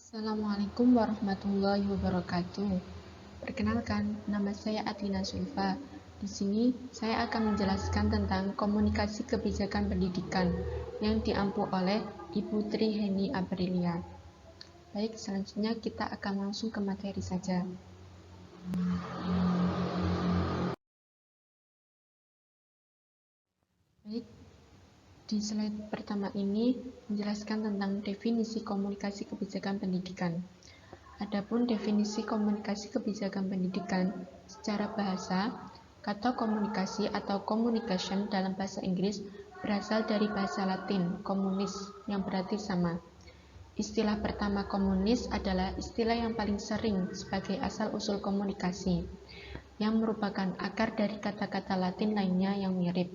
Assalamualaikum warahmatullahi wabarakatuh. Perkenalkan, nama saya Atina Sulfa. Di sini saya akan menjelaskan tentang komunikasi kebijakan pendidikan yang diampu oleh Ibu Tri Heni Aprilia. Baik, selanjutnya kita akan langsung ke materi saja. Baik, di slide pertama ini menjelaskan tentang definisi komunikasi kebijakan pendidikan. Adapun definisi komunikasi kebijakan pendidikan secara bahasa, kata komunikasi atau communication dalam bahasa Inggris berasal dari bahasa Latin, communis, yang berarti sama. Istilah pertama komunis adalah istilah yang paling sering sebagai asal-usul komunikasi, yang merupakan akar dari kata-kata Latin lainnya yang mirip.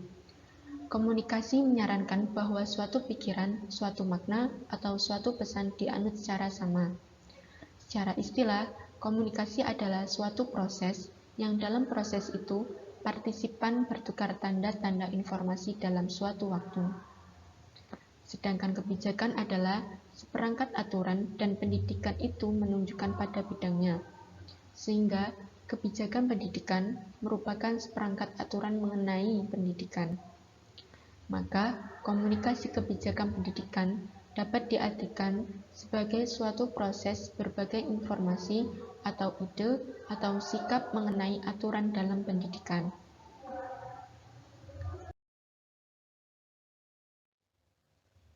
Komunikasi menyarankan bahwa suatu pikiran, suatu makna, atau suatu pesan dianut secara sama. Secara istilah, komunikasi adalah suatu proses yang dalam proses itu partisipan bertukar tanda-tanda informasi dalam suatu waktu. Sedangkan kebijakan adalah seperangkat aturan dan pendidikan itu menunjukkan pada bidangnya. Sehingga kebijakan pendidikan merupakan seperangkat aturan mengenai pendidikan. Maka, komunikasi kebijakan pendidikan dapat diartikan sebagai suatu proses berbagai informasi atau ide atau sikap mengenai aturan dalam pendidikan.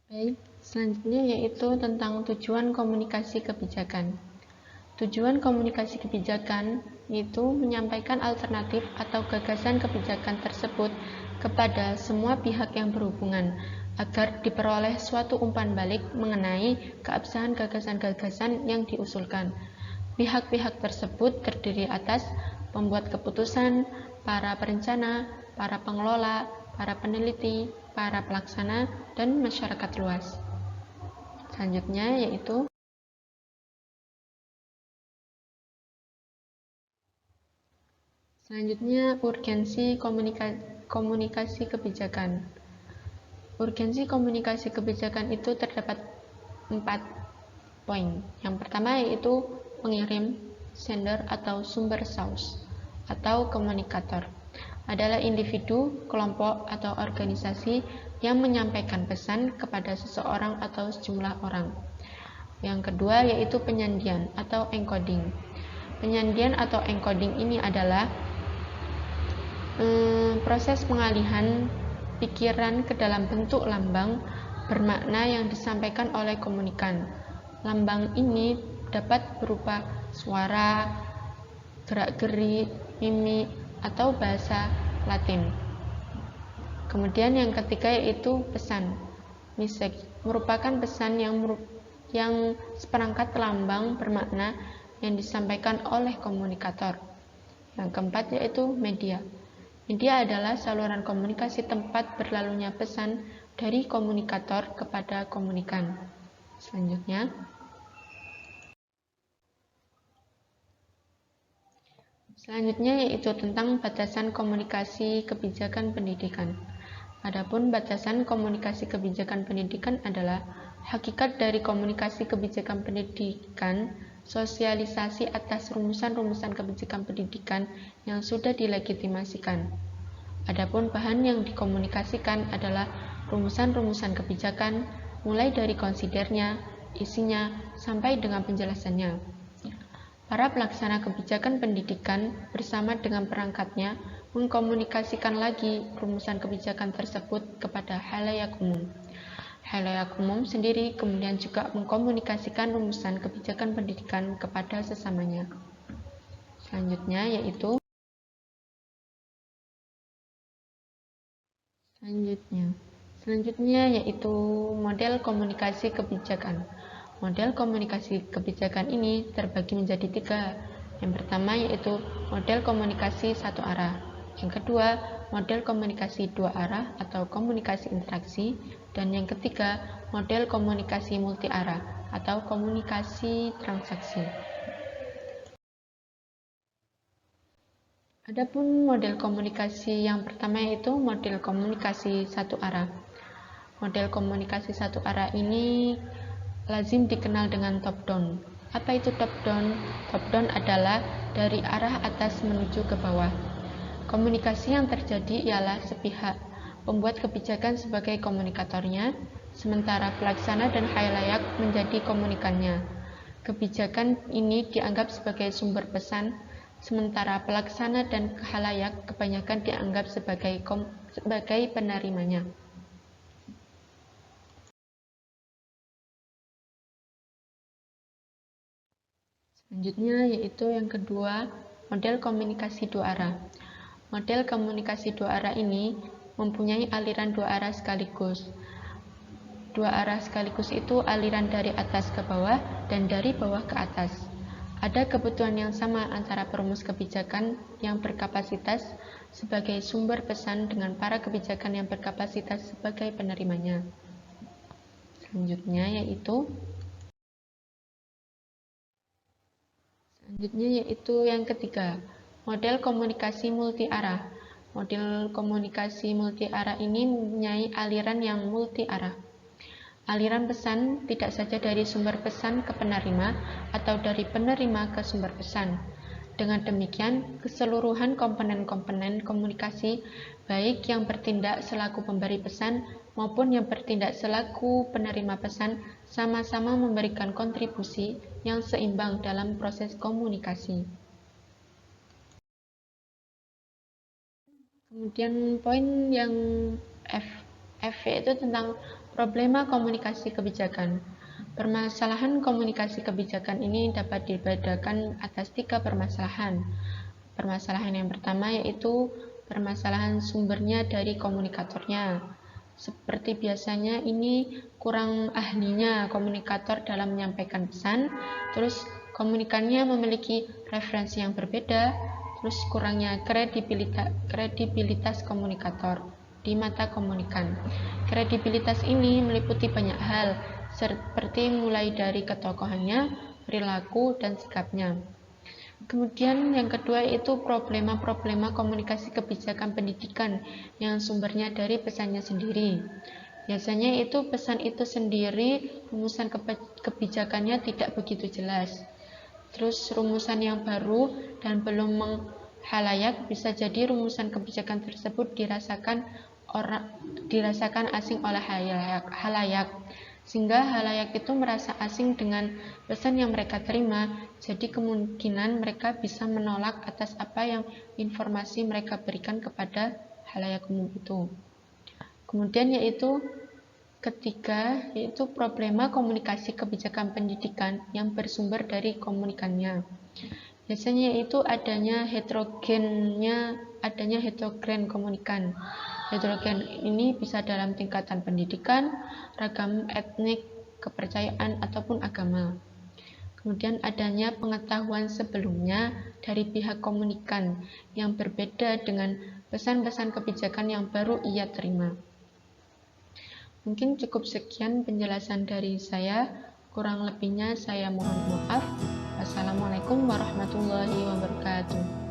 Baik, selanjutnya yaitu tentang tujuan komunikasi kebijakan. Tujuan komunikasi kebijakan yaitu menyampaikan alternatif atau gagasan kebijakan tersebut kepada semua pihak yang berhubungan agar diperoleh suatu umpan balik mengenai keabsahan gagasan-gagasan yang diusulkan. Pihak-pihak tersebut terdiri atas pembuat keputusan, para perencana, para pengelola, para peneliti, para pelaksana, dan masyarakat luas. Selanjutnya yaitu urgensi komunikasi kebijakan. Urgensi komunikasi kebijakan itu terdapat 4 poin. Yang pertama yaitu pengirim, sender atau sumber source, atau komunikator. Adalah individu, kelompok, atau organisasi yang menyampaikan pesan kepada seseorang atau sejumlah orang. Yang kedua yaitu penyandian atau encoding. Penyandian atau encoding ini adalah proses pengalihan pikiran ke dalam bentuk lambang bermakna yang disampaikan oleh komunikan. Lambang ini dapat berupa suara, gerak-gerik, mimik, atau bahasa Latin. Kemudian yang ketiga yaitu pesan. Message merupakan pesan yang seperangkat lambang bermakna yang disampaikan oleh komunikator. Yang keempat yaitu media. Media adalah saluran komunikasi tempat berlalunya pesan dari komunikator kepada komunikan. Selanjutnya yaitu tentang batasan komunikasi kebijakan pendidikan. Adapun batasan komunikasi kebijakan pendidikan adalah hakikat dari komunikasi kebijakan pendidikan, sosialisasi atas rumusan-rumusan kebijakan pendidikan yang sudah dilegitimasikan. Adapun bahan yang dikomunikasikan adalah rumusan-rumusan kebijakan, mulai dari konsidernya, isinya, sampai dengan penjelasannya. Para pelaksana kebijakan pendidikan bersama dengan perangkatnya mengkomunikasikan lagi rumusan kebijakan tersebut kepada khalayak umum. Khalayak umum sendiri kemudian juga mengkomunikasikan rumusan kebijakan pendidikan kepada sesamanya. Selanjutnya yaitu model komunikasi kebijakan. Model komunikasi kebijakan ini terbagi menjadi 3. Yang pertama yaitu model komunikasi satu arah. Yang kedua, model komunikasi 2 arah atau komunikasi interaksi. Dan yang ketiga, model komunikasi multi arah atau komunikasi transaksi. Adapun model komunikasi yang pertama yaitu model komunikasi satu arah. Model komunikasi satu arah ini lazim dikenal dengan top down. Apa itu top down? Top down adalah dari arah atas menuju ke bawah. Komunikasi yang terjadi ialah sepihak, pembuat kebijakan sebagai komunikatornya, sementara pelaksana dan khalayak menjadi komunikannya. Kebijakan ini dianggap sebagai sumber pesan, sementara pelaksana dan khalayak kebanyakan dianggap sebagai penerimanya. Selanjutnya yaitu yang kedua, model komunikasi dua arah. Model komunikasi dua arah ini mempunyai aliran dua arah sekaligus. Dua arah sekaligus itu aliran dari atas ke bawah dan dari bawah ke atas. Ada kebutuhan yang sama antara perumus kebijakan yang berkapasitas sebagai sumber pesan dengan para kebijakan yang berkapasitas sebagai penerimanya. Selanjutnya yaitu yang ketiga, model komunikasi multi arah. Model komunikasi multi arah ini mempunyai aliran yang multi arah. Aliran pesan tidak saja dari sumber pesan ke penerima atau dari penerima ke sumber pesan. Dengan demikian, keseluruhan komponen-komponen komunikasi, baik yang bertindak selaku pemberi pesan maupun yang bertindak selaku penerima pesan, sama-sama memberikan kontribusi yang seimbang dalam proses komunikasi. Kemudian poin yang F yaitu tentang problema komunikasi kebijakan. Permasalahan komunikasi kebijakan ini dapat dibedakan atas 3 permasalahan. Permasalahan yang pertama yaitu permasalahan sumbernya dari komunikatornya. Seperti biasanya ini kurang ahlinya komunikator dalam menyampaikan pesan, terus komunikannya memiliki referensi yang berbeda, terus kurangnya kredibilitas komunikator di mata komunikan. Kredibilitas ini meliputi banyak hal, seperti mulai dari ketokohannya, perilaku, dan sikapnya. Kemudian yang kedua yaitu problema-problema komunikasi kebijakan pendidikan yang sumbernya dari pesannya sendiri. Biasanya itu pesan itu sendiri, rumusan kebijakannya tidak begitu jelas. Terus rumusan yang baru dan belum menghalayak, bisa jadi rumusan kebijakan tersebut dirasakan asing oleh halayak, sehingga halayak itu merasa asing dengan pesan yang mereka terima, jadi kemungkinan mereka bisa menolak atas apa yang informasi mereka berikan kepada halayak umum itu. Kemudian yaitu ketiga, yaitu problema komunikasi kebijakan pendidikan yang bersumber dari komunikannya. Biasanya itu adanya heterogen komunikan. Heterogen ini bisa dalam tingkatan pendidikan, ragam etnik, kepercayaan, ataupun agama. Kemudian adanya pengetahuan sebelumnya dari pihak komunikan yang berbeda dengan pesan-pesan kebijakan yang baru ia terima. Mungkin cukup sekian penjelasan dari saya, kurang lebihnya saya mohon maaf. Wassalamualaikum warahmatullahi wabarakatuh.